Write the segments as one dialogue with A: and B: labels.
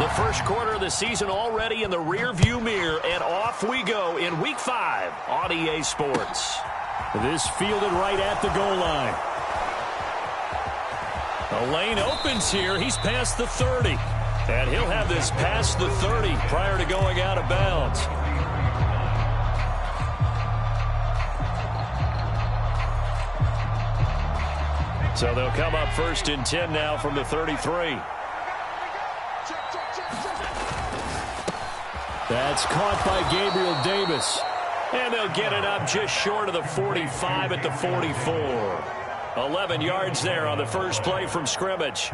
A: The first quarter of the season already in the rearview mirror, and off we go in Week 5 on EA Sports.
B: This fielded right at the goal line. The lane opens here. He's past the 30. And he'll have this past the 30 prior to going out of bounds. So they'll come up 1st and 10 now from the 33. That's caught by Gabriel Davis.
A: And they'll get it up just short of the 45 at the 44. 11 yards there on the first play from scrimmage.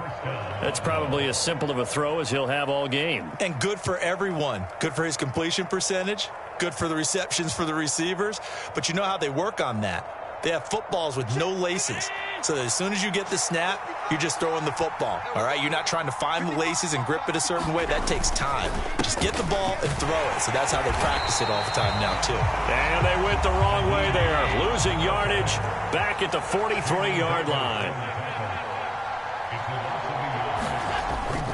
B: That's probably as simple of a throw as he'll have all game.
C: And good for everyone. Good for his completion percentage. Good for the receptions for the receivers. But you know how they work on that. They have footballs with no laces. So that as soon as you get the snap, you're just throwing the football. All right? You're not trying to find the laces and grip it a certain way. That takes time. Just get the ball and throw it. So that's how they practice it all the time now, too.
A: And they went the wrong way there. Losing yardage back at the 43-yard line.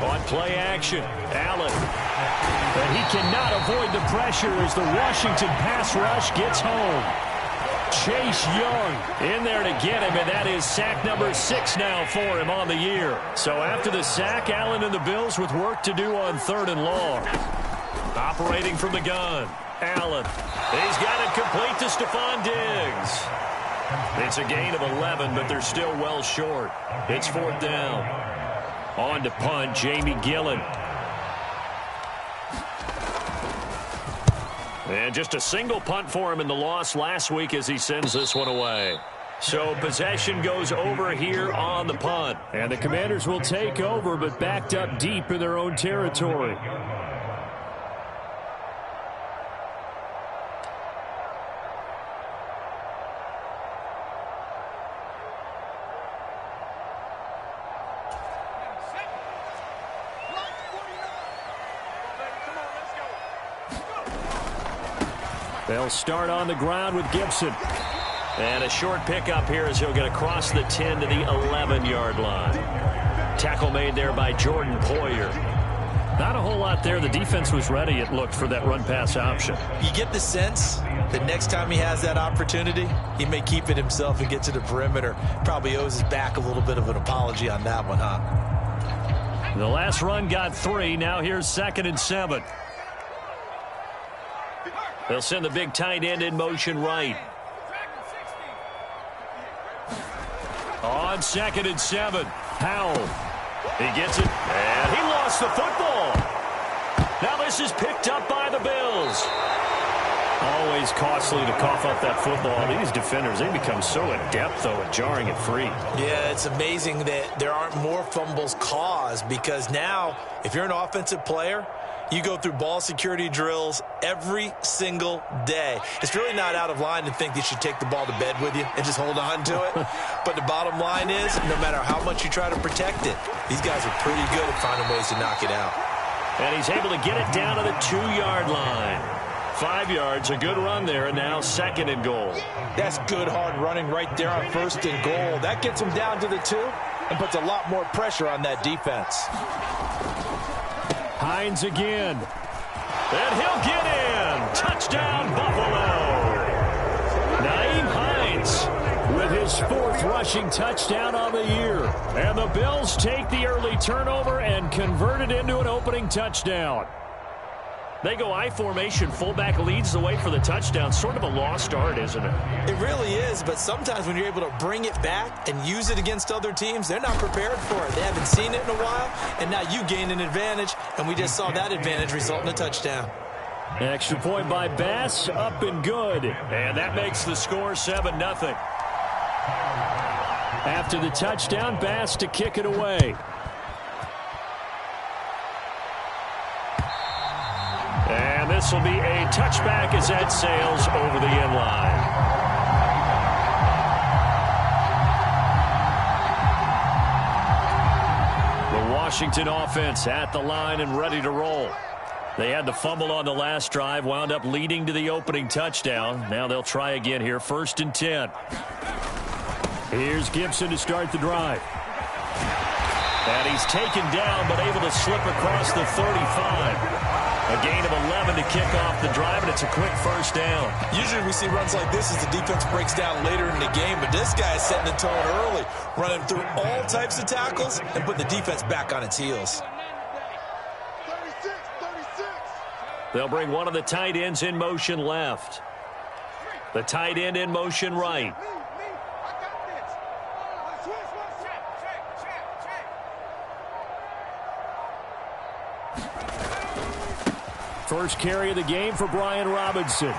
A: On play action, Allen.
B: But he cannot avoid the pressure as the Washington pass rush gets home. Chase Young in there to get him, and that is sack number 6 now for him on the year. So after the sack, Allen and the Bills with work to do on 3rd and long. Operating from the gun, Allen.
A: He's got it complete to Stephon Diggs. It's a gain of 11, but they're still well short. It's 4th down. On to punt, Jamie Gillen. And just a single punt for him in the loss last week as he sends this one away. So possession goes over here on the punt.
B: And the Commanders will take over, but backed up deep in their own territory. They'll start on the ground with Gibson.
A: And a short pickup here as he'll get across the 10 to the 11-yard line. Tackle made there by Jordan Poyer.
B: Not a whole lot there. The defense was ready, it looked, for that run-pass option.
C: You get the sense that next time he has that opportunity, he may keep it himself and get to the perimeter. Probably owes his back a little bit of an apology on that one, huh?
B: The last run got 3. Now here's 2nd and 7.
A: They'll send the big tight end in motion right.
B: On 2nd and 7, Powell.
A: He gets it, and he lost the football. Now this is picked up by the Bills.
B: Always costly to cough up that football. These defenders, they become so adept, though, at jarring it free.
C: Yeah, it's amazing that there aren't more fumbles caused, because now, if you're an offensive player, you go through ball security drills every single day. It's really not out of line to think that you should take the ball to bed with you and just hold on to it. But the bottom line is, no matter how much you try to protect it, these guys are pretty good at finding ways to knock it out.
A: And he's able to get it down to the 2-yard line. 5 yards, a good run there, and now 2nd and goal.
D: That's good hard running right there on 1st and goal. That gets him down to the 2 and puts a lot more pressure on that defense.
B: Hines again.
A: And he'll get in. Touchdown, Buffalo.
B: Nyheim Hines with his 4th rushing touchdown on the year. And the Bills take the early turnover and convert it into an opening touchdown.
A: They go I formation. Fullback leads the way for the touchdown. Sort of a lost art, isn't it?
C: It really is, but sometimes when you're able to bring it back and use it against other teams, they're not prepared for it. They haven't seen it in a while, and now you gain an advantage, and we just saw that advantage result in a touchdown.
B: Extra point by Bass, up and good.
A: And that makes the score 7-0.
B: After the touchdown, Bass to kick it away.
A: And this will be a touchback as that sails over the end line. The Washington offense at the line and ready to roll. They had the fumble on the last drive, wound up leading to the opening touchdown. Now they'll try again here, 1st and 10.
B: Here's Gibson to start the drive. And he's taken down, but able to slip across the 35. A gain of 11 to kick off the drive, and it's a quick first down.
C: Usually we see runs like this as the defense breaks down later in the game, but this guy is setting the tone early, running through all types of tackles and putting the defense back on its heels.
A: They'll bring one of the tight ends in motion left. The tight end in motion right.
B: First carry of the game for Brian Robinson.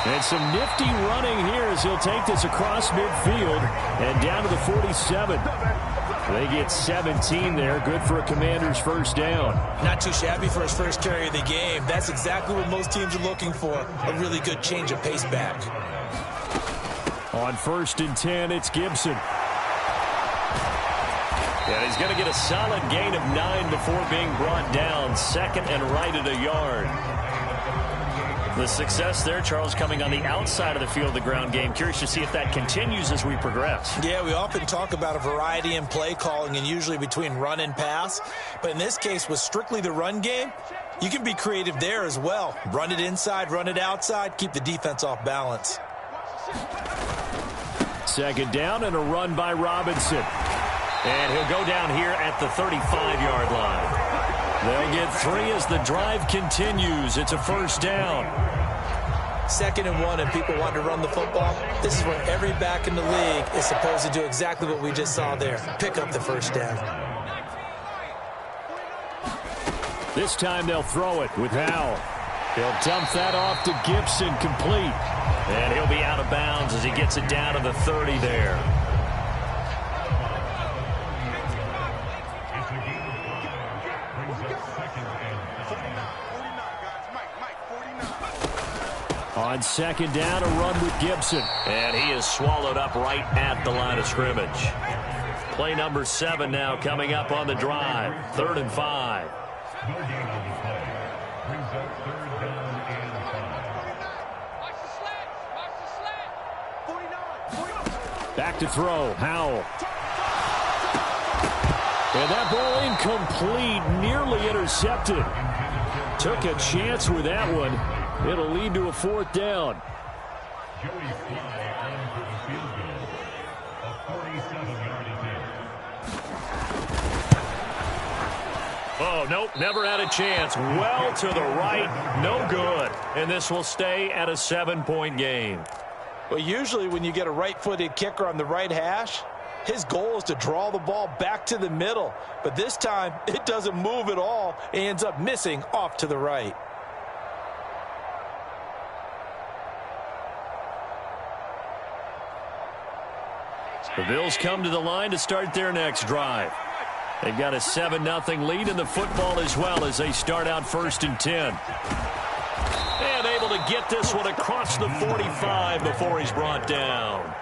B: And some nifty running here as he'll take this across midfield and down to the 47. They get 17 there. Good for a Commander's first down.
C: Not too shabby for his first carry of the game. That's exactly what most teams are looking for. A really good change of pace back.
B: On 1st and 10, it's Gibson.
A: And he's going to get a solid gain of 9 before being brought down. 2nd and right at a yard. The success there, Charles, coming on the outside of the field, the ground game. Curious to see if that continues as we progress.
C: Yeah, we often talk about a variety in play calling and usually between run and pass. But in this case, with strictly the run game, you can be creative there as well. Run it inside, run it outside, keep the defense off balance.
B: 2nd down and a run by Robinson.
A: And he'll go down here at the 35-yard line. They'll get 3 as the drive continues. It's a first down.
C: 2nd and 1, and people want to run the football. This is where every back in the league is supposed to do exactly what we just saw there. Pick up the first down.
B: This time they'll throw it with Howell. He'll dump that off to Gibson, complete.
A: And he'll be out of bounds as he gets it down to the 30 there.
B: On 2nd down, a run with Gibson.
A: And he is swallowed up right at the line of scrimmage. Play number 7 now coming up on the drive. 3rd and 5.
B: Back to throw, Howell. And that ball incomplete, nearly intercepted. Took a chance with that one. It'll lead to a 4th down.
A: Oh, nope, never had a chance. Well to the right, no good. And this will stay at a 7-point game.
D: Well, usually when you get a right-footed kicker on the right hash, his goal is to draw the ball back to the middle. But this time, it doesn't move at all. It ends up missing off to the right.
A: The Bills come to the line to start their next drive. They've got a 7-0 lead in the football as well as they start out 1st and 10. And able to get this one across the 45 before he's brought down.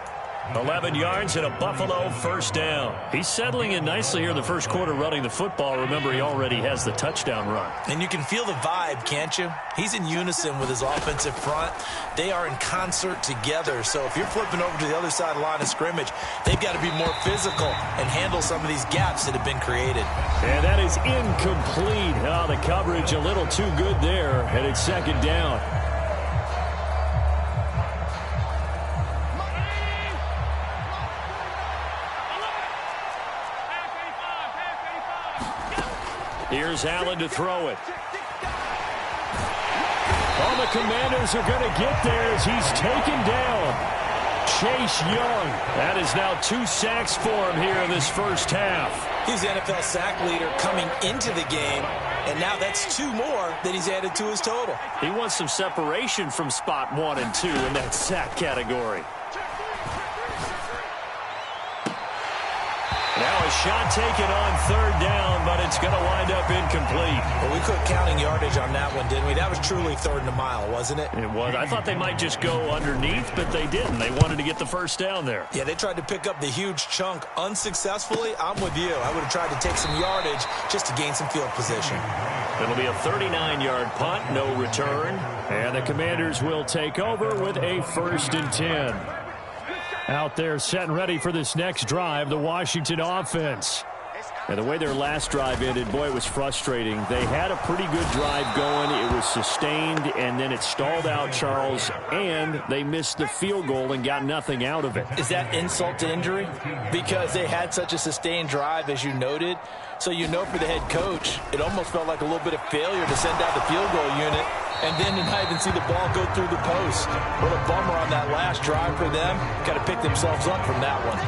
A: 11 yards and a Buffalo first down. He's settling in nicely here in the first quarter running the football. Remember, he already has the touchdown run.
C: And you can feel the vibe, can't you? He's in unison with his offensive front. They are in concert together. So if you're flipping over to the other side of the line of scrimmage, they've got to be more physical and handle some of these gaps that have been created.
B: And that is incomplete. Oh, the coverage a little too good there. And it's 2nd down.
A: Here's Allen to throw it.
B: All the Commanders are going to get there as he's taken down. Chase Young.
A: That is now 2 sacks for him here in this first half.
C: He's the NFL sack leader coming into the game, and now that's 2 more that he's added to his total.
A: He wants some separation from spot 1 and 2 in that sack category. Now a shot taken on 3rd down, but it's going to wind up incomplete.
C: Well, we quit counting yardage on that one, didn't we? That was truly 3rd and a mile, wasn't it?
A: It was. I thought they might just go underneath, but they didn't. They wanted to get the first down there.
C: Yeah, they tried to pick up the huge chunk unsuccessfully. I'm with you. I would have tried to take some yardage just to gain some field position.
A: It'll be a 39-yard punt, no return.
B: And the Commanders will take over with a 1st and 10. Out there set and ready for this next drive, the Washington offense.
A: And the way their last drive ended, boy, it was frustrating. They had a pretty good drive going. It was sustained, and then it stalled out, Charles, and they missed the field goal and got nothing out of it.
D: Is that insult to injury? Because they had such a sustained drive, as you noted. So you know for the head coach, it almost felt like a little bit of failure to send out the field goal unit and then to not even see the ball go through the post. What a bummer on that last drive for them. Got to pick themselves up from that one.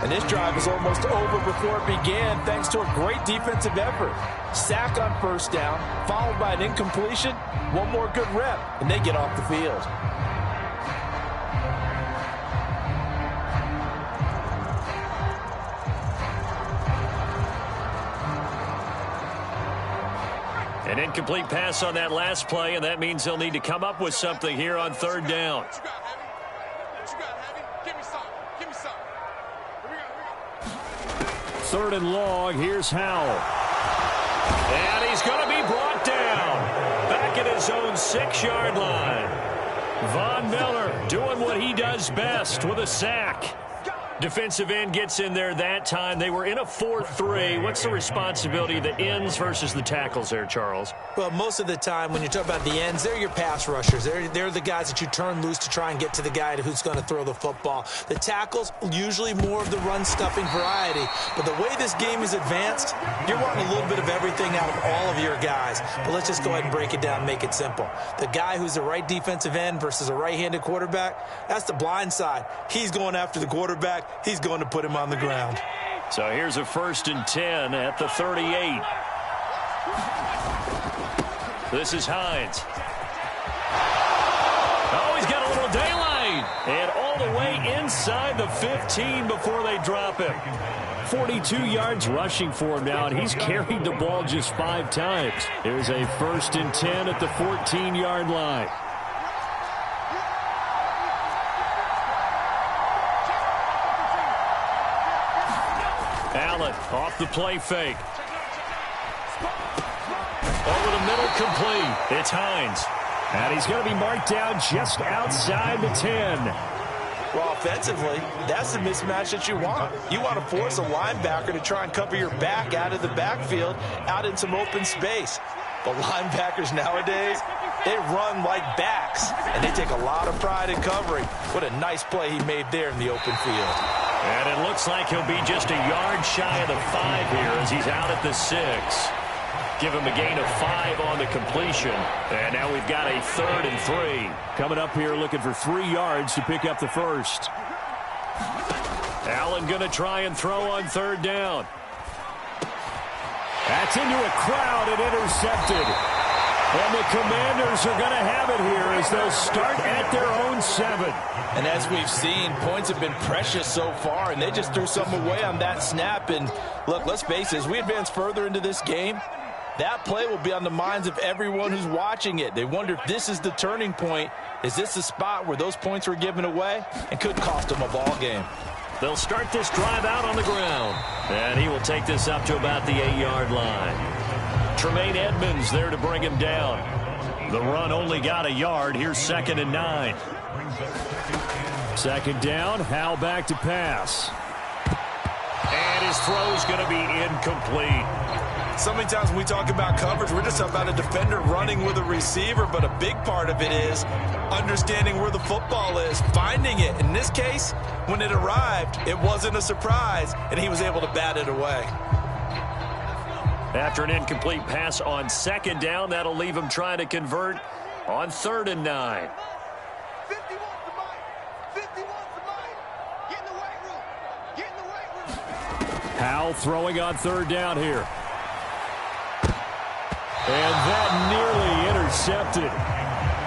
D: And this drive is almost over before it began thanks to a great defensive effort. Sack on first down, followed by an incompletion. One more good rep, and they get off the field.
A: An incomplete pass on that last play, and that means they'll need to come up with something here on third down.
B: Third and long, here's Howell.
A: And he's going to be brought down. Back at his own 6-yard line. Von Miller doing what he does best with a sack. Defensive end gets in there that time. They were in a 4-3. What's the responsibility of the ends versus the tackles there, Charles?
C: Well, most of the time when you talk about the ends, they're your pass rushers. They're the guys that you turn loose to try and get to the guy who's going to throw the football. The tackles, usually more of the run-stuffing variety. But the way this game is advanced, you're wanting a little bit of everything out of all of your guys. But let's just go ahead and break it down and make it simple. The guy who's the right defensive end versus a right-handed quarterback, that's the blind side. He's going after the quarterback. He's going to put him on the ground.
A: So here's a 1st and 10 at the 38. This is Hines. Oh, he's got a little daylight. And all the way inside the 15 before they drop him.
B: 42 yards rushing for him now, and he's carried the ball just 5 times. Here's a 1st and 10 at the 14-yard line.
A: Allen off the play fake. Over the middle, complete. It's Hines.
B: And he's going to be marked down just outside the 10.
D: Well, offensively, that's the mismatch that you want. You want to force a linebacker to try and cover your back out of the backfield, out in some open space. The linebackers nowadays, they run like backs, and they take a lot of pride in covering. What a nice play he made there in the open field.
A: And it looks like he'll be just a yard shy of the 5 here as he's out at the 6. Give him a gain of 5 on the completion. And now we've got a 3rd and 3.
B: Coming up here looking for 3 yards to pick up the first.
A: Allen going to try and throw on 3rd down.
B: That's into a crowd and intercepted. And the Commanders are going to have it here as they'll start at their own 7.
D: And as we've seen, points have been precious so far, and they just threw something away on that snap. And look, let's face it, as we advance further into this game, that play will be on the minds of everyone who's watching it. They wonder if this is the turning point. Is this the spot where those points were given away and could cost them a ball game?
A: They'll start this drive out on the ground. And he will take this up to about the 8-yard line. Tremaine Edmonds there to bring him down. The run only got a yard. Here's 2nd and 9.
B: 2nd down, Howell back to pass.
A: And his throw's going to be incomplete.
D: So many times when we talk about coverage, we're just talking about a defender running with a receiver, but a big part of it is understanding where the football is, finding it. In this case, when it arrived, it wasn't a surprise, and he was able to bat it away.
A: After an incomplete pass on 2nd down, that'll leave him trying to convert on 3rd and 9.
B: Howell throwing on 3rd down here. And that nearly intercepted.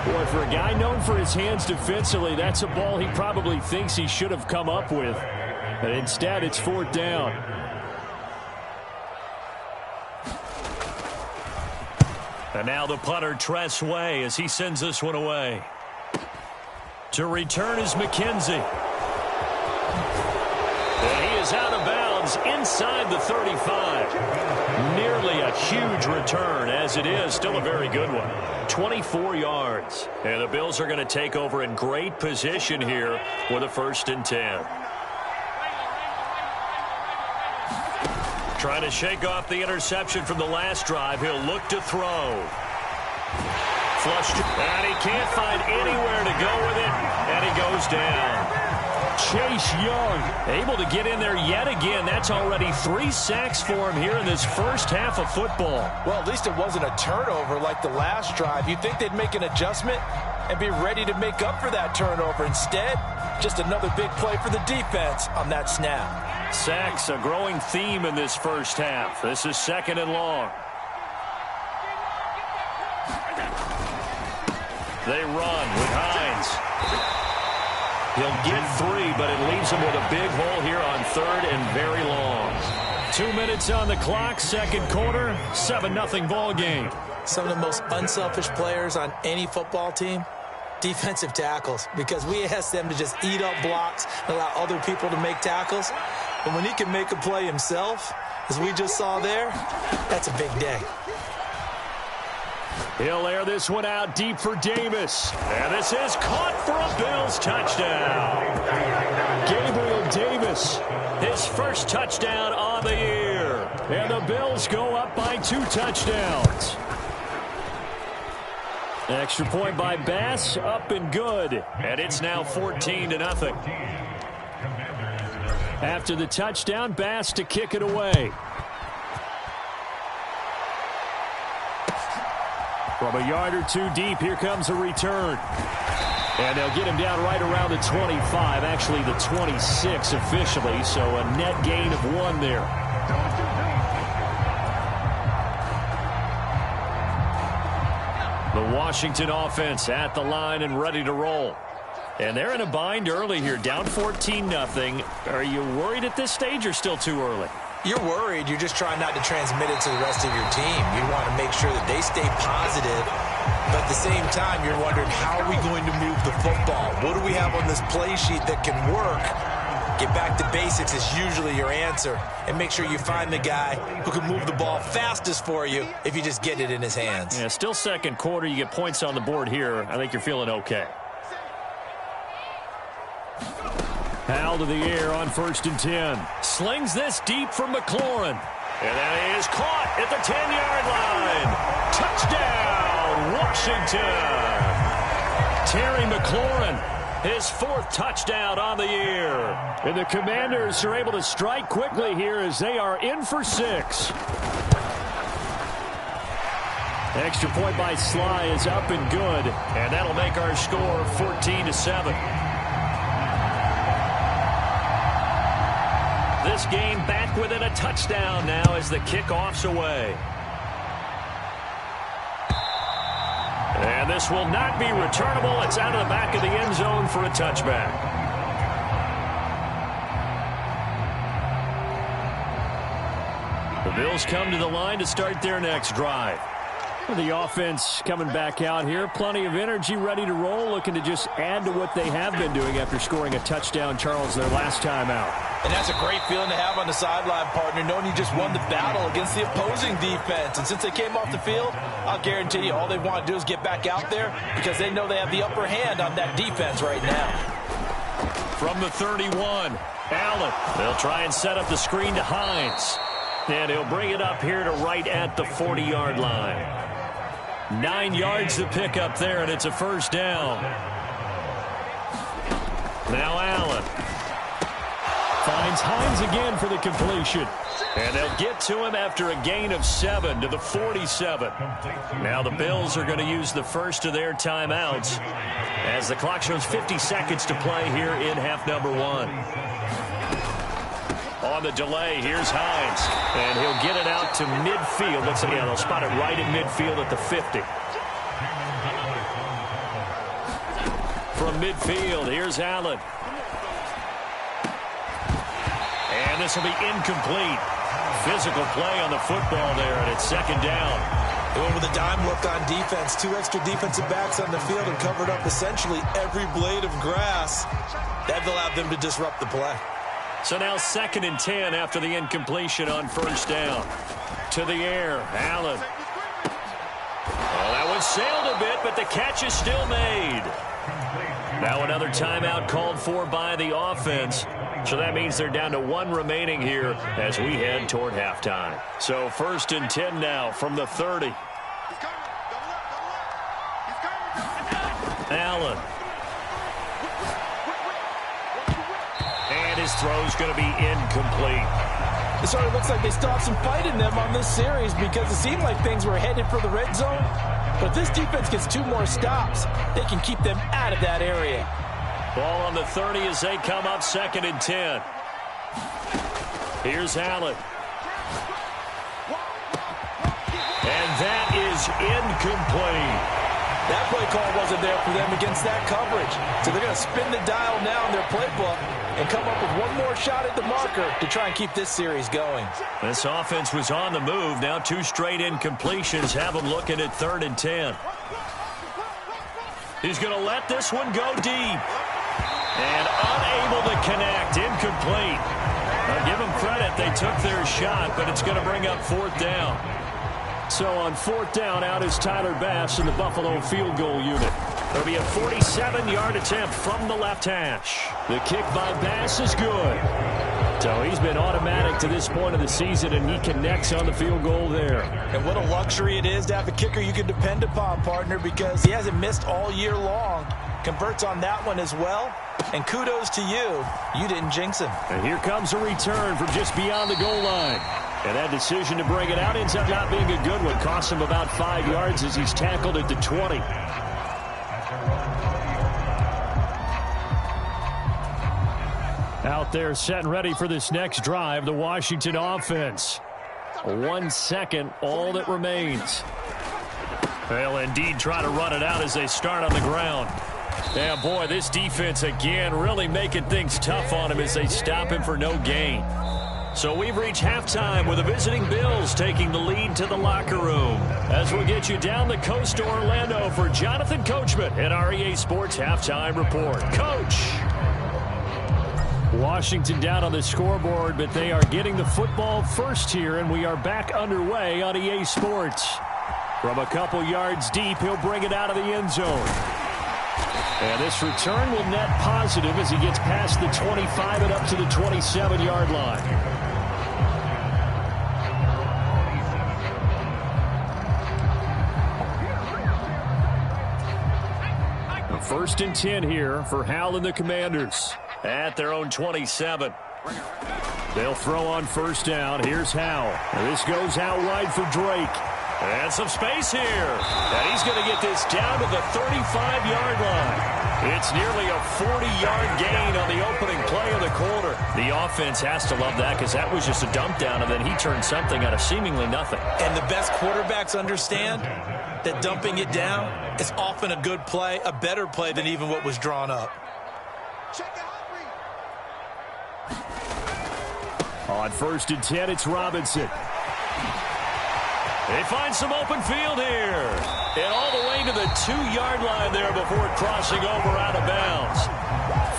B: Boy, for a guy known for his hands defensively, that's a ball he probably thinks he should have come up with. But instead, it's 4th down.
A: And now the punter, Tress Way, as he sends this one away. To return is McKenzie. And he is out of bounds downs inside the 35. Nearly a huge return, as it is still a very good one. 24 yards. And the Bills are going to take over in great position here with a 1st and 10. Trying to shake off the interception from the last drive. He'll look to throw. Flushed, and he can't find anywhere to go with it, and he goes down.
B: Chase Young
A: able to get in there yet again. That's already 3 sacks for him here in this first half of football.
D: Well, at least it wasn't a turnover like the last drive. You'd think they'd make an adjustment and be ready to make up for that turnover. Instead, just another big play for the defense on that snap.
A: Sacks, a growing theme in this first half. This is 2nd and long. They run with Hines. He'll get 3, but it leaves him with a big hole here on 3rd and very long.
B: 2 minutes on the clock, 2nd quarter, 7-0 ball game.
C: Some of the most unselfish players on any football team, defensive tackles, because we ask them to just eat up blocks and allow other people to make tackles. And when he can make a play himself, as we just saw there, that's a big day.
B: He'll air this one out deep for Davis.
A: And this is caught for a Bills touchdown.
B: Gabriel Davis,
A: his first touchdown on the year.
B: And the Bills go up by 2 touchdowns. Extra point by Bass, up and good.
A: And it's now 14-0.
B: After the touchdown, Bass to kick it away. From a yard or 2 deep, here comes a return. And they'll get him down right around the 25, actually the 26 officially, so a net gain of 1 there.
A: The Washington offense at the line and ready to roll. And they're in a bind early here, down 14-0. Are you worried at this stage or still too early?
C: You're worried. You're just trying not to transmit it to the rest of your team. You want to make sure that they stay positive. But at the same time, you're wondering, how are we going to move the football? What do we have on this play sheet that can work? Get back to basics is usually your answer. And make sure you find the guy who can move the ball fastest for you if you just get it in his hands.
A: Yeah, still 2nd quarter. You get points on the board here. I think you're feeling okay.
B: Hal to the air on 1st and 10.
A: Slings this deep for McLaurin. And that is caught at the 10-yard line. Touchdown, Washington. Terry McLaurin, his 4th touchdown on the year.
B: And the Commanders are able to strike quickly here as they are in for 6. Extra point by Sly is up and good.
A: And that'll make our score 14-7. This game back within a touchdown now as the kickoff's away. And this will not be returnable. It's out of the back of the end zone for a touchback. The Bills come to the line to start their next drive.
B: The offense coming back out here. Plenty of energy, ready to roll, looking to just add to what they have been doing after scoring a touchdown, Charles, their last time out.
D: And that's a great feeling to have on the sideline, partner, knowing you just won the battle against the opposing defense. And since they came off the field, I'll guarantee you all they want to do is get back out there because they know they have the upper hand on that defense right now.
A: From the 31, Allen. They'll try and set up the screen to Hines. And he'll bring it up here to right at the 40-yard line. 9 yards to pick up there, and it's a 1st down. Now Allen.
B: Finds Hines again for the completion.
A: And they'll get to him after a gain of 7 to the 47. Now the Bills are going to use the first of their timeouts as the clock shows 50 seconds to play here in half number 1. On the delay, here's Hines. And he'll get it out to midfield. Let's see, yeah, they'll spot it right at midfield at the 50. From midfield, here's Allen. And this will be incomplete. Physical play on the football there, and it's 2nd down.
C: They went with a dime look on defense. 2 extra defensive backs on the field and covered up essentially every blade of grass. That allowed them to disrupt the play.
A: So now 2nd and 10 after the incompletion on first down. To the air, Allen. Well, that one sailed a bit, but the catch is still made. Now another timeout called for by the offense. So that means they're down to 1 remaining here as we head toward halftime. So 1st and 10 now from the 30. Allen. And his throw's going to be incomplete.
D: It sort of looks like they still have some fight in them on this series because it seemed like things were headed for the red zone. But if this defense gets 2 more stops, they can keep them out of that area.
A: Ball on the 30 as they come up 2nd and 10. Here's Allen. And that is incomplete.
D: That play call wasn't there for them against that coverage. So they're going to spin the dial now in their playbook and come up with 1 more shot at the marker to try and keep this series going.
A: This offense was on the move. Now 2 straight incompletions have them looking at 3rd and 10. He's going to let this one go deep. And unable to connect. Incomplete. I'll give them credit. They took their shot, but it's going to bring up 4th down.
B: So on 4th down, out is Tyler Bass in the Buffalo field goal unit.
A: There'll be a 47-yard attempt from the left hash.
B: The kick by Bass is good. So he's been automatic to this point of the season, and he connects on the field goal there.
D: And what a luxury it is to have a kicker you can depend upon, partner, because he hasn't missed all year long. Converts on that one as well. And kudos to you. You didn't jinx him.
B: And here comes a return from just beyond the goal line. And that decision to bring it out ends up not being a good one. Costs him about 5 yards as he's tackled at the 20. Out there set and ready for this next drive, the Washington offense. 1 second, all that remains.
A: They'll indeed try to run it out as they start on the ground. Yeah, boy, this defense again really making things tough on him as they stop him for no gain. So we've reached halftime with the visiting Bills taking the lead to the locker room. As we'll get you down the coast to Orlando for Jonathan Coachman at our EA Sports Halftime Report. Coach!
B: Washington down on the scoreboard, but they are getting the football first here, and we are back underway on EA Sports. From a couple yards deep, he'll bring it out of the end zone. And this return will net positive as he gets past the 25 and up to the 27-yard line. 1st and 10 here for Hal and the Commanders.
A: At their own 27.
B: They'll throw on 1st down. Here's Hal. This goes out wide for Drake.
A: And some space here. And he's going to get this down to the 35-yard line. It's nearly a 40-yard gain on the opening play of the quarter. The offense has to love that because that was just a dump down, and then he turned something out of seemingly nothing.
C: And the best quarterbacks understand that dumping it down is often a good play, a better play than even what was drawn up.
B: On 1st and 10, it's Robinson.
A: They find some open field here. And all the way to the 2-yard line there before crossing over out of bounds.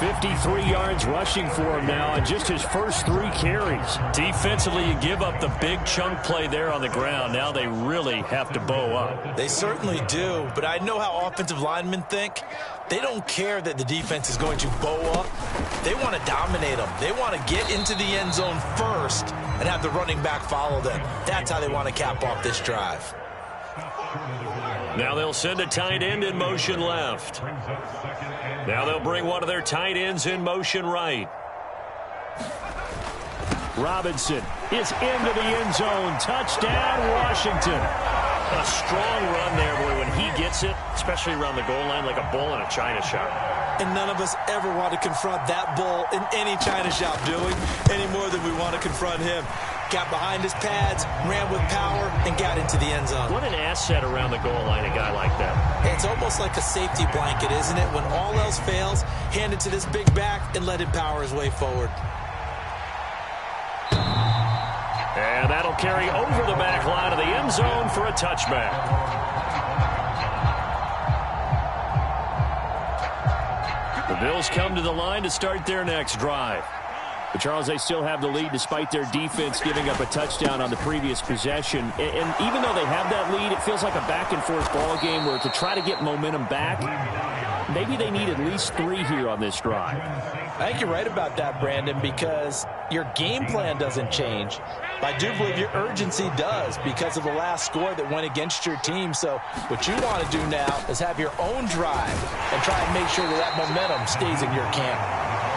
B: 53 yards rushing for him now on just his first 3 carries.
A: Defensively, you give up the big chunk play there on the ground. Now they really have to bow up.
C: They certainly do, but I know how offensive linemen think. They don't care that the defense is going to bow up. They want to dominate them. They want to get into the end zone first and have the running back follow them. That's how they want to cap off this drive.
A: Now they'll send a tight end in motion left. Now they'll bring one of their tight ends in motion right.
B: Robinson is into the end zone. Touchdown, Washington.
A: A strong run there, boy, when he gets it, especially around the goal line, like a bull in a china shop.
C: And none of us ever want to confront that bull in any china shop, do we? Any more than we want to confront him. Got behind his pads, ran with power, and got into the end zone.
A: What an asset around the goal line, a guy like that.
C: It's almost like a safety blanket, isn't it? When all else fails, hand it to this big back and let him power his way forward.
A: And that'll carry over the back line of the end zone for a touchback. The Bills come to the line to start their next drive.
B: But, Charles, they still have the lead despite their defense giving up a touchdown on the previous possession. And even though they have that lead, it feels like a back-and-forth ball game where to try to get momentum back, maybe they need at least 3 here on this drive.
D: I think you're right about that, Brandon, because your game plan doesn't change. But I do believe your urgency does because of the last score that went against your team. So what you want to do now is have your own drive and try and make sure that that momentum stays in your camp.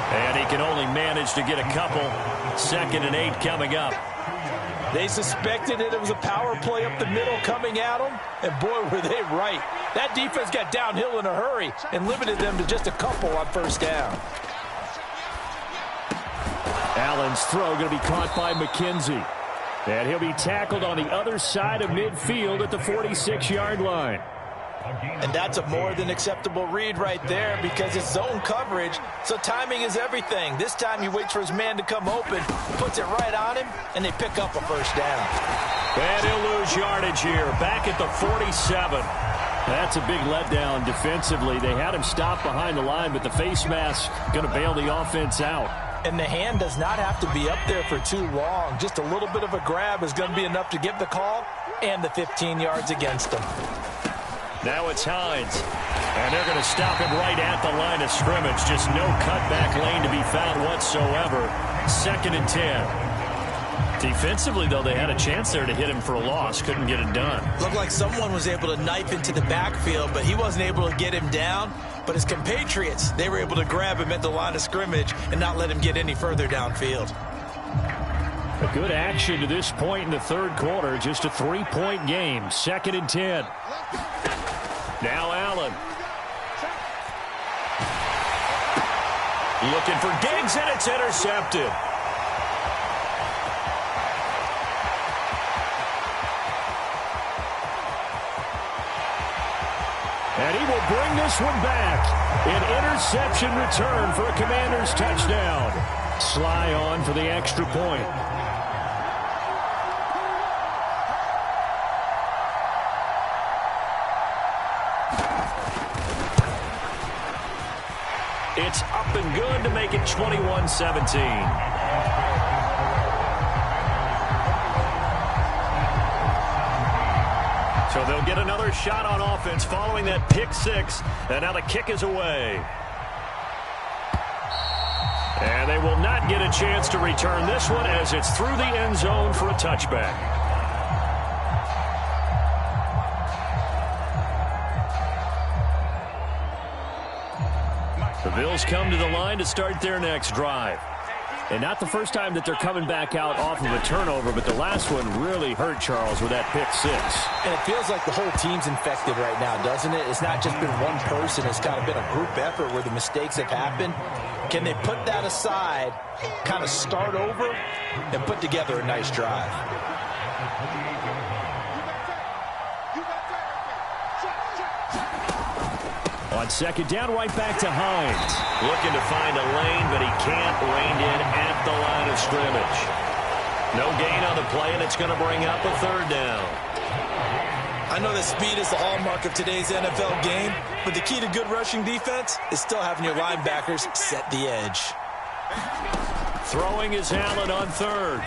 A: And he can only manage to get a couple. 2nd and 8 coming up.
D: They suspected it was a power play up the middle coming at them, and boy, were they right. That defense got downhill in a hurry and limited them to just a couple on 1st down.
B: Allen's throw going to be caught by McKenzie. And he'll be tackled on the other side of midfield at the 46-yard line.
D: And that's a more than acceptable read right there because it's zone coverage, so timing is everything. This time he waits for his man to come open, puts it right on him, and they pick up a 1st down.
A: And he'll lose yardage here, back at the 47.
B: That's a big letdown defensively. They had him stop behind the line, but the face mask going to bail the offense out.
D: And the hand does not have to be up there for too long. Just a little bit of a grab is going to be enough to give the call and the 15 yards against them.
A: Now it's Hines. And they're going to stop him right at the line of scrimmage. Just no cutback lane to be found whatsoever. 2nd and 10. Defensively, though, they had a chance there to hit him for a loss. Couldn't get it done.
C: Looked like someone was able to knife into the backfield, but he wasn't able to get him down. But his compatriots, they were able to grab him at the line of scrimmage and not let him get any further downfield.
B: A good action to this point in the 3rd quarter. Just a 3-point game. 2nd and 10.
A: Now Allen. Looking for Diggs, and it's intercepted.
B: And he will bring this one back. An interception return for a Commanders touchdown. Sly on for the extra point.
A: It's up and good to make it 21-17. So they'll get another shot on offense following that pick 6. And now the kick is away. And they will not get a chance to return this one as it's through the end zone for a touchback. The Bills come to the line to start their next drive. And not the first time that they're coming back out off of a turnover, but the last one really hurt, Charles, with that pick 6.
D: And it feels like the whole team's infected right now, doesn't it? It's not just been one person. It's kind of been a group effort where the mistakes have happened. Can they put that aside, kind of start over, and put together a nice drive?
B: On 2nd down, right back to Hines.
A: Looking to find a lane, but he can't. Reined in at the line of scrimmage. No gain on the play, and it's going to bring up a 3rd down.
C: I know that speed is the hallmark of today's NFL game, but the key to good rushing defense is still having your linebackers set the edge.
A: Throwing is Allen on 3rd.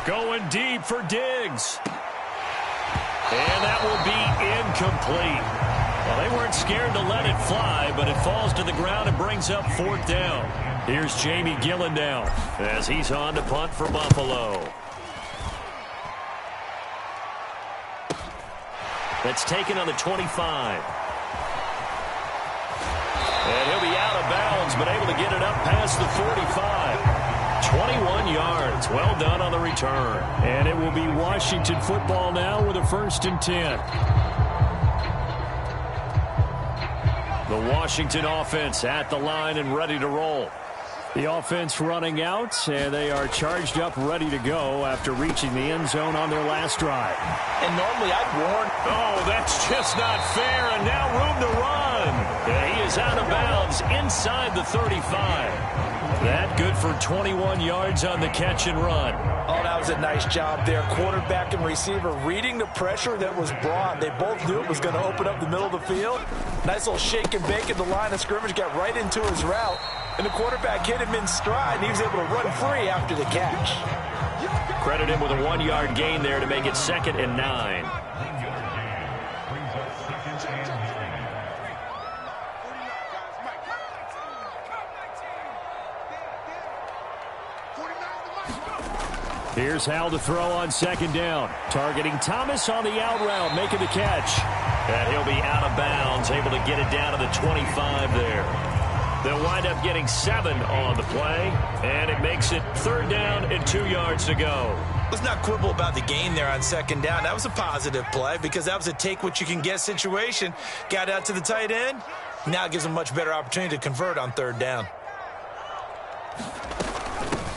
A: Going deep for Diggs. And that will be incomplete. Well, they weren't scared to let it fly, but it falls to the ground and brings up 4th down. Here's Jamie Gillen down as he's on to punt for Buffalo. That's taken on the 25. And he'll be out of bounds, but able to get it up past the 45. 21 yards. Well done on the return.
B: And it will be Washington football now with a 1st and 10.
A: The Washington offense at the line and ready to roll.
B: The offense running out, and they are charged up, ready to go after reaching the end zone on their last drive.
D: And normally I'd warn.
A: Oh, that's just not fair, and now room to run. And he is out of bounds inside the 35. That good for 21 yards on the catch and run.
D: Oh, that was a nice job there. Quarterback and receiver reading the pressure that was brought. They both knew it was going to open up the middle of the field. Nice little shake and bake at the line of scrimmage. Got right into his route. and the quarterback hit him in stride, and he was able to run free after the catch.
A: Credit him with a 1-yard gain there to make it 2nd and 9.
B: Here's Howell to throw on 2nd down. Targeting Thomas on the out route, making the catch.
A: And he'll be out of bounds, able to get it down to the 25 there. They'll wind up getting 7 on the play, and it makes it 3rd down and 2 yards to go.
C: Let's not quibble about the gain there on 2nd down. That was a positive play because that was a take-what-you-can-get situation. Got out to the tight end. Now it gives them a much better opportunity to convert on 3rd down.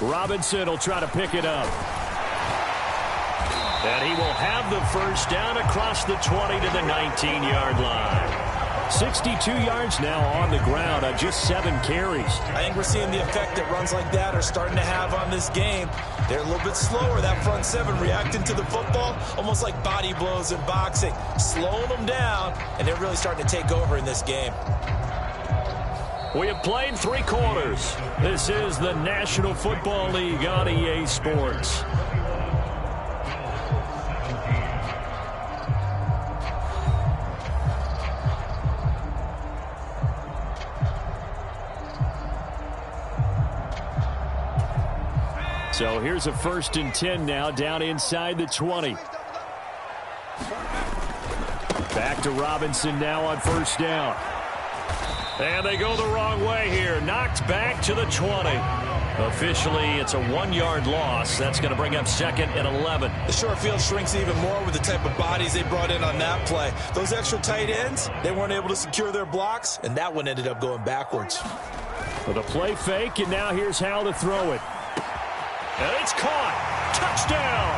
B: Robinson will try to pick it up.
A: And he will have the 1st down across the 20 to the 19-yard line.
B: 62 yards now on the ground on just 7 carries.
C: I think we're seeing the effect that runs like that are starting to have on this game. They're a little bit slower, that front 7, reacting to the football, almost like body blows in boxing, slowing them down, and they're really starting to take over in this game.
A: We have played 3 quarters. This is the National Football League on EA Sports.
B: So here's a 1st and 10 now, down inside the 20. Back to Robinson now on 1st down.
A: And they go the wrong way here. Knocked back to the 20. Officially, it's a 1-yard loss. That's going to bring up 2nd and 11.
C: The short field shrinks even more with the type of bodies they brought in on that play. Those extra tight ends, they weren't able to secure their blocks, and that one ended up going backwards.
B: With a play fake, and now here's Howell to throw it.
A: And it's caught. Touchdown.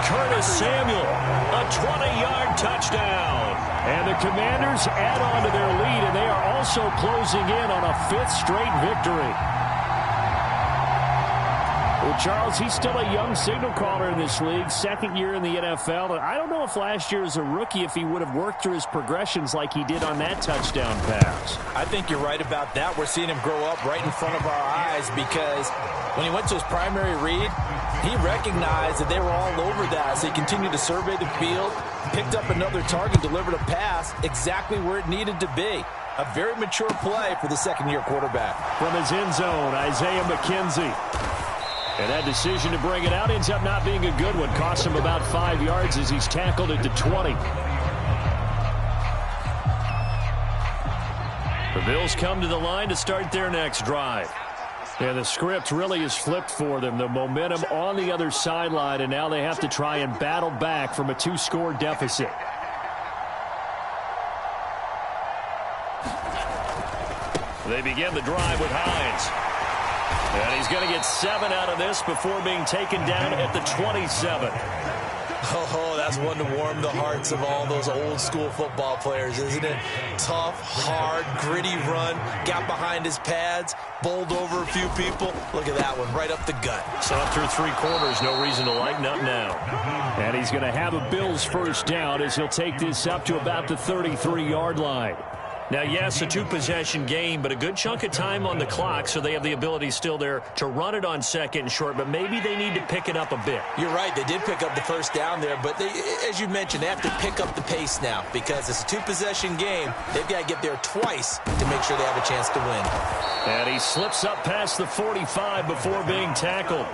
A: Curtis Samuel, a 20-yard touchdown.
B: And the Commanders add on to their lead, and they are also closing in on a 5th straight victory. Well, Charles, he's still a young signal caller in this league, 2nd year in the NFL. And I don't know if last year as a rookie, if he would have worked through his progressions like he did on that touchdown pass.
D: I think you're right about that. We're seeing him grow up right in front of our eyes because when he went to his primary read, he recognized that they were all over that. So he continued to survey the field, picked up another target, delivered a pass exactly where it needed to be. A very mature play for the 2nd-year quarterback.
B: From his end zone, Isaiah McKenzie. And that decision to bring it out ends up not being a good one. Cost him about 5 yards as he's tackled at the 20.
A: The Bills come to the line to start their next drive.
B: Yeah, the script really is flipped for them. The momentum on the other sideline, and now they have to try and battle back from a 2-score deficit.
A: They begin the drive with Hines. And he's going to get 7 out of this before being taken down at the 27.
C: Oh, that's one to warm the hearts of all those old-school football players, isn't it? Tough, hard, gritty run, got behind his pads, bowled over a few people. Look at that one, right up the gut.
A: So up through 3 quarters, no reason to lighten up now.
B: And he's going to have a Bills 1st down as he'll take this up to about the 33-yard line.
A: Now, yes, a 2-possession game, but a good chunk of time on the clock, so they have the ability still there to run it on 2nd and short, but maybe they need to pick it up a bit.
C: You're right. They did pick up the 1st down there, but they, as you mentioned, they have to pick up the pace now because it's a 2-possession game. They've got to get there twice to make sure they have a chance to win.
A: And he slips up past the 45 before being tackled.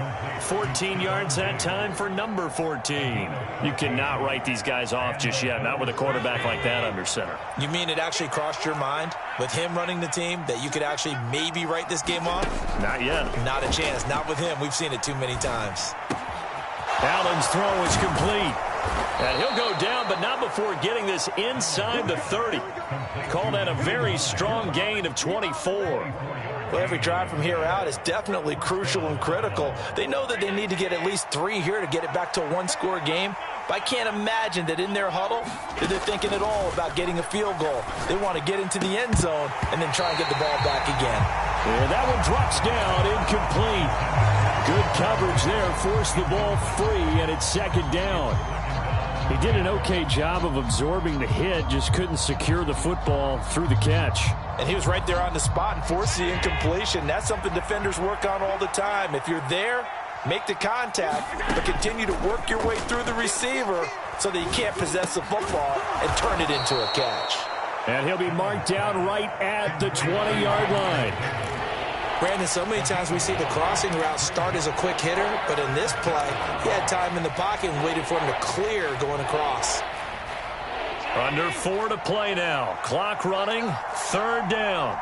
A: 14 yards that time for number 14. You cannot write these guys off just yet, not with a quarterback like that under center.
C: You mean it actually crossed your mind with him running the team that you could actually maybe write this game off?
A: Not yet.
C: Not a chance. Not with him. We've seen it too many times.
A: Allen's throw is complete. And he'll go down, but not before getting this inside the 30. Call that a very strong gain of 24.
D: Well, every drive from here out is definitely crucial and critical. They know that they need to get at least 3 here to get it back to a 1-score game. But I can't imagine that in their huddle that they're thinking at all about getting a field goal. They want to get into the end zone and then try and get the ball back again.
B: Yeah, that one drops down, incomplete. Good coverage there, forced the ball free, and it's 2nd down. He did an okay job of absorbing the hit, just couldn't secure the football through the catch.
D: And he was right there on the spot and forced the incompletion. That's something defenders work on all the time. If you're there, make the contact, but continue to work your way through the receiver so that you can't possess the football and turn it into a catch.
B: And he'll be marked down right at the 20-yard line.
C: Brandon, so many times we see the crossing route start as a quick hitter, but in this play, he had time in the pocket and waited for him to clear going across.
A: Under 4 to play now. Clock running. 3rd down.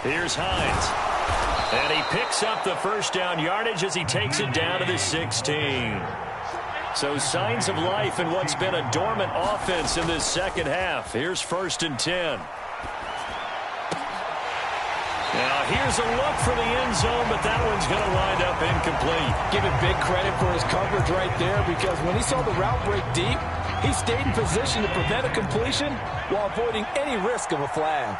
A: Here's Hines. And he picks up the first down yardage as he takes it down to the 16. So signs of life in what's been a dormant offense in this second half. Here's 1st and 10. Now here's a look for the end zone, but that one's going to wind up incomplete.
D: Give him big credit for his coverage right there, because when he saw the route break deep, he stayed in position to prevent a completion while avoiding any risk of a flag.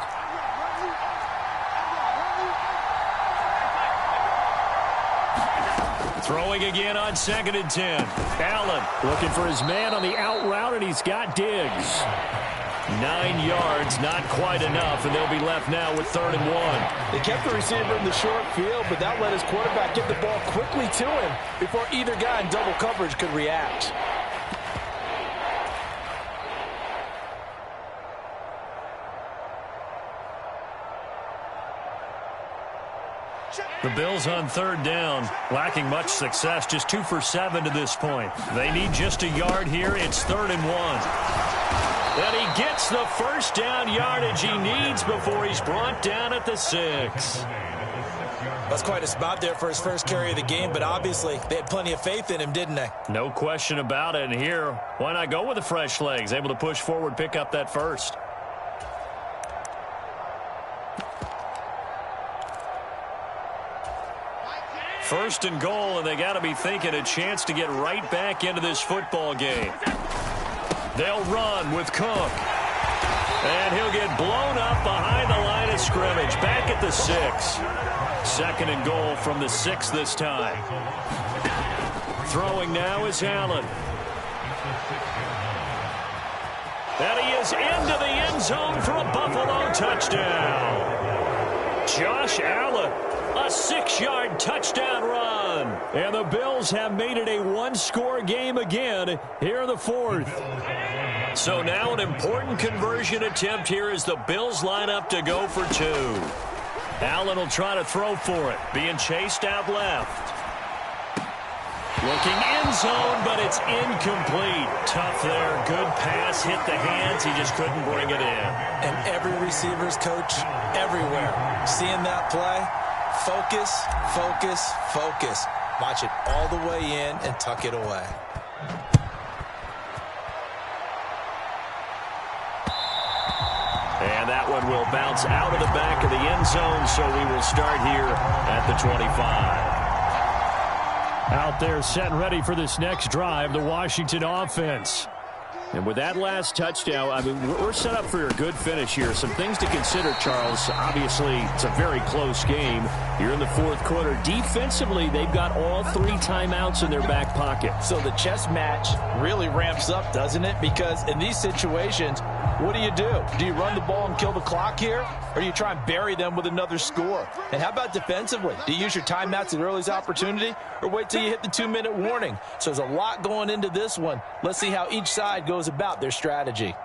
A: Throwing again on 2nd and 10.
B: Allen looking for his man on the out route, and he's got Diggs.
A: 9 yards, not quite enough, and they'll be left now with 3rd and 1.
D: They kept the receiver in the short field, but that let his quarterback get the ball quickly to him before either guy in double coverage could react.
A: The Bills on 3rd down, lacking much success, just 2 for 7 to this point. They need just a yard here. It's 3rd and 1. And he gets the first down yardage he needs before he's brought down at the 6.
C: That's quite a spot there for his first carry of the game, but obviously they had plenty of faith in him, didn't they?
A: No question about it. And here, why not go with the fresh legs? Able to push forward, pick up that first. First and goal, and they got to be thinking a chance to get right back into this football game. They'll run with Cook. And he'll get blown up behind the line of scrimmage. Back at the 6. 2nd and goal from the 6 this time. Throwing now is Allen. And he is into the end zone for a Buffalo touchdown. Josh Allen. A 6-yard touchdown run.
B: And the Bills have made it a one-score game again here in the 4th.
A: So now an important conversion attempt here as the Bills line up to go for 2. Allen will try to throw for it. Being chased out left. Looking end zone, but it's incomplete. Tough there. Good pass. Hit the hands. He just couldn't bring it in.
C: And every receiver's coach everywhere seeing that play. Focus, focus, focus. Watch it all the way in and tuck it away.
A: And that one will bounce out of the back of the end zone, so we will start here at the 25.
B: Out there set and ready for this next drive, the Washington offense. And with that last touchdown, I mean, we're set up for a good finish here. Some things to consider, Charles. Obviously, it's a very close game. You're in the 4th quarter. Defensively, they've got all 3 timeouts in their back pocket.
D: So the chess match really ramps up, doesn't it? Because in these situations, what do? Do you run the ball and kill the clock here? Or do you try and bury them with another score? And how about defensively? Do you use your timeouts at earliest opportunity? Or wait till you hit the 2-minute warning? So there's a lot going into this one. Let's see how each side goes about their strategy.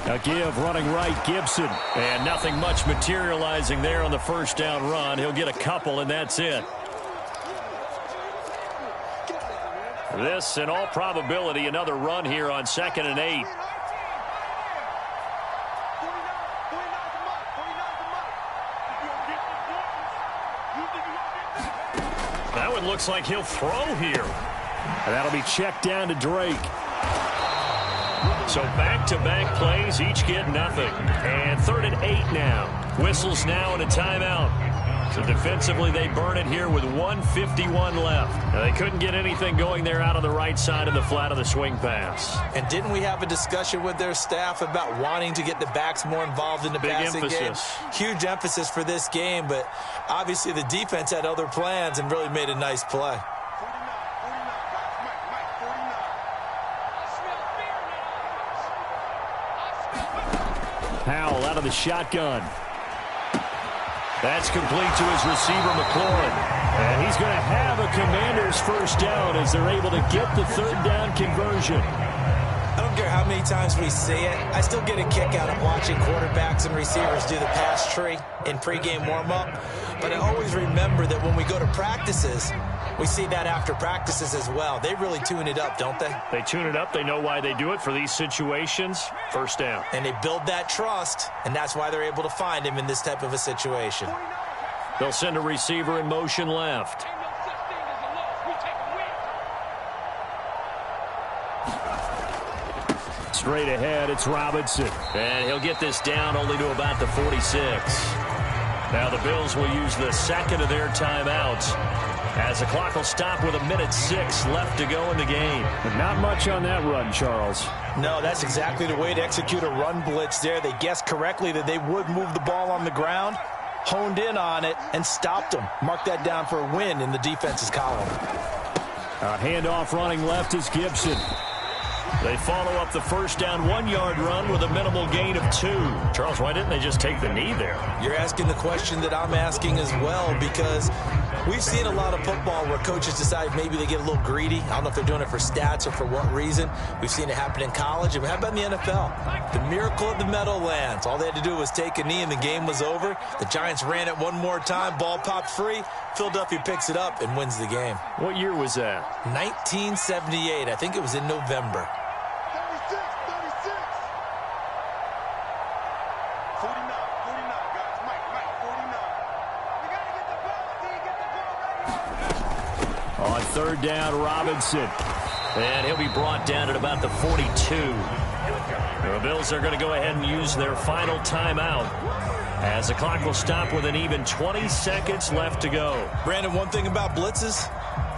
B: A give running right, Gibson.
A: And nothing much materializing there on the first down run. He'll get a couple, and that's it. This, in all probability, another run here on 2nd and 8. That one looks like he'll throw here.
B: And that'll be checked down to Drake.
A: So back-to-back plays, each get nothing. And 3rd and 8 now. Whistles now and a timeout. So defensively, they burn it here with 1:51 left. Now, they couldn't get anything going there out on the right side of the flat of the swing pass.
C: And didn't we have a discussion with their staff about wanting to get the backs more involved in the passing game? Huge emphasis for this game, but obviously the defense had other plans and really made a nice play.
B: Powell out of the shotgun.
A: That's complete to his receiver, McLaurin.
B: And he's going to have a Commanders first down as they're able to get the third down conversion.
C: I don't care how many times we see it. I still get a kick out of watching quarterbacks and receivers do the pass tree in pregame warm-up. But I always remember that when we go to practices, we see that after practices as well. They really tune it up, don't they?
A: They tune it up. They know why they do it for these situations. First down.
C: And they build that trust, and that's why they're able to find him in this type of a situation.
A: They'll send a receiver in motion left.
B: Straight ahead, it's Robinson.
A: And he'll get this down only to about the 46. Now the Bills will use the second of their timeouts as the clock will stop with 1:06 left to go in the game.
B: But not much on that run, Charles.
D: No, that's exactly the way to execute a run blitz there. They guessed correctly that they would move the ball on the ground, honed in on it, and stopped them. Mark that down for a win in the defense's column.
B: Handoff running left is Gibson.
A: They follow up the first down 1-yard run with a minimal gain of 2. Charles, why didn't they just take the knee there?
C: You're asking the question that I'm asking as well, because we've seen a lot of football where coaches decide maybe they get a little greedy. I don't know if they're doing it for stats or for what reason. We've seen it happen in college. And how about in the NFL? The miracle of the Meadowlands. All they had to do was take a knee and the game was over. The Giants ran it one more time. Ball popped free. Philadelphia picks it up and wins the game.
A: What year was that?
C: 1978. I think it was in November.
E: 49, guys. Mike, 49. We got to get the ball. D, get the ball right.
B: On third down, Robinson.
A: And he'll be brought down at about the 42. The Bills are going to go ahead and use their final timeout as the clock will stop with an even 20 seconds left to go.
C: Brandon, one thing about blitzes,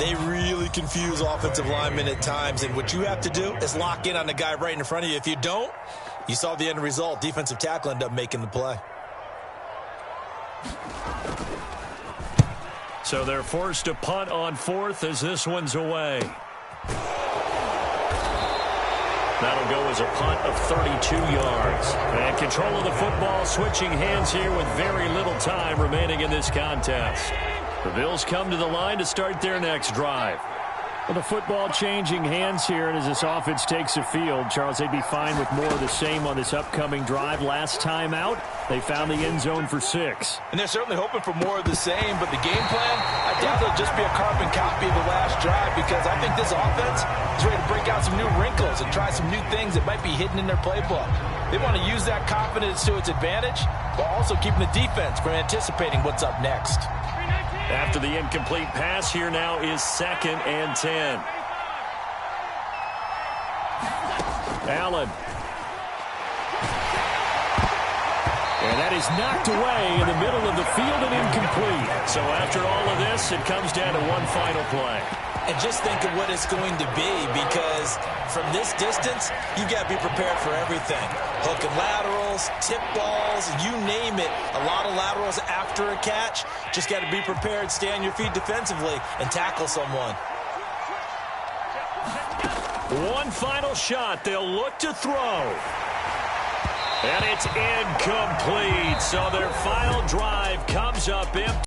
C: they really confuse offensive linemen at times, and what you have to do is lock in on the guy right in front of you. If you don't, you saw the end result. Defensive tackle ended up making the play.
A: So they're forced to punt on fourth as this one's away. That'll go as a punt of 32 yards. And control of the football switching hands here with very little time remaining in this contest. The Bills come to the line to start their next drive.
B: Well, the football changing hands here, and as this offense takes the field, Charles, they'd be fine with more of the same on this upcoming drive. Last time out, they found the end zone for 6.
D: And they're certainly hoping for more of the same, but the game plan, I doubt it'll just be a carbon copy of the last drive, because I think this offense is ready to break out some new wrinkles and try some new things that might be hidden in their playbook. They want to use that confidence to its advantage, while also keeping the defense from anticipating what's up next.
A: After the incomplete pass, here now is 2nd and 10. Allen.
B: And that is knocked away in the middle of the field and incomplete.
A: So after all of this, it comes down to one final play.
C: And just think of what it's going to be, because from this distance, you've got to be prepared for everything. Hook and laterals, tip balls, you name it. A lot of laterals after a catch. Just got to be prepared, stay on your feet defensively, and tackle someone.
A: One final shot. They'll look to throw. And it's incomplete. So their final drive comes up empty.